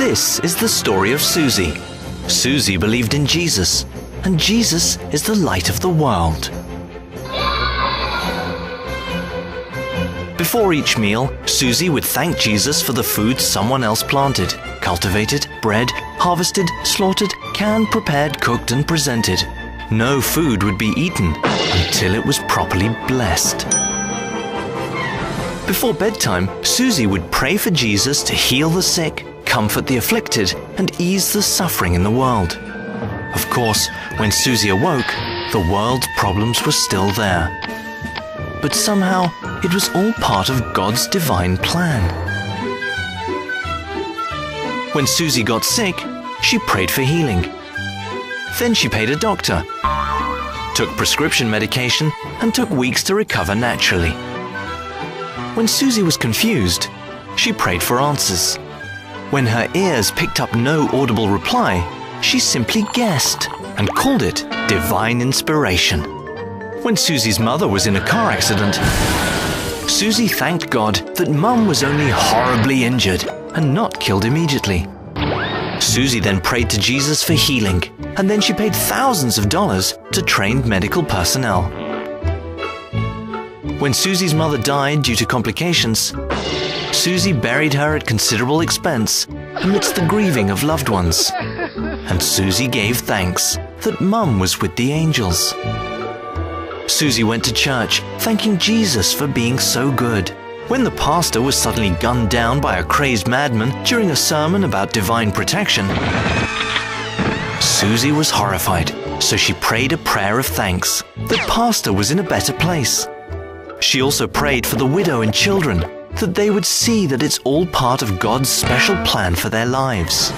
This is the story of Suzie. Suzie believed in Jesus, and Jesus is the light of the world. Before each meal, Suzie would thank Jesus for the food someone else planted, cultivated, bred, harvested, slaughtered, canned, prepared, cooked, and presented. No food would be eaten until it was properly blessed. Before bedtime, Suzie would pray for Jesus to heal the sick, comfort the afflicted, and ease the suffering in the world. Of course, when Suzie awoke, the world's problems were still there. But somehow, it was all part of God's divine plan. When Suzie got sick, she prayed for healing. Then she paid a doctor, took prescription medication, and took weeks to recover naturally. When Suzie was confused, she prayed for answers. When her ears picked up no audible reply, she simply guessed and called it divine inspiration. When Suzie's mother was in a car accident, Suzie thanked God that Mum was only horribly injured and not killed immediately. Suzie then prayed to Jesus for healing, and then she paid thousands of dollars to trained medical personnel. When Suzie's mother died due to complications, Suzie buried her at considerable expense amidst the grieving of loved ones. And Suzie gave thanks that Mum was with the angels. Suzie went to church, thanking Jesus for being so good. When the pastor was suddenly gunned down by a crazed madman during a sermon about divine protection, Suzie was horrified, so she prayed a prayer of thanks. The pastor was in a better place. She also prayed for the widow and children, that they would see that it's all part of God's special plan for their lives.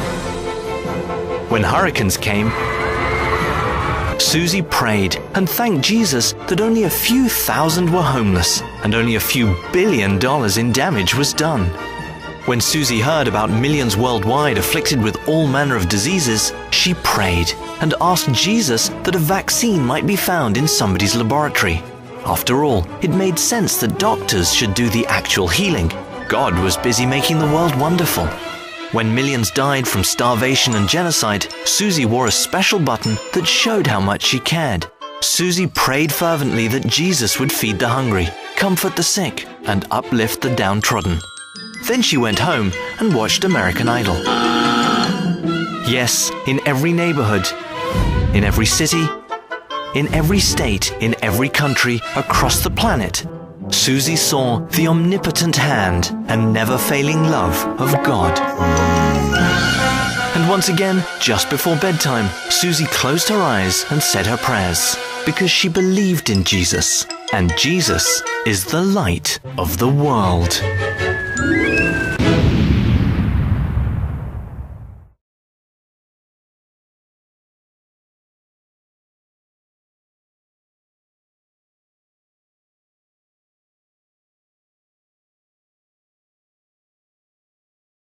When hurricanes came, Suzie prayed and thanked Jesus that only a few thousand were homeless and only a few $1 billion in damage was done. When Suzie heard about millions worldwide afflicted with all manner of diseases, she prayed and asked Jesus that a vaccine might be found in somebody's laboratory. After all, it made sense that doctors should do the actual healing. God was busy making the world wonderful. When millions died from starvation and genocide, Suzie wore a special button that showed how much she cared. Suzie prayed fervently that Jesus would feed the hungry, comfort the sick, and uplift the downtrodden. Then she went home and watched American Idol. Yes, in every neighborhood, in every city, in every state, in every country, across the planet, Suzie saw the omnipotent hand and never-failing love of God. And once again, just before bedtime, Suzie closed her eyes and said her prayers, because she believed in Jesus, and Jesus is the light of the world.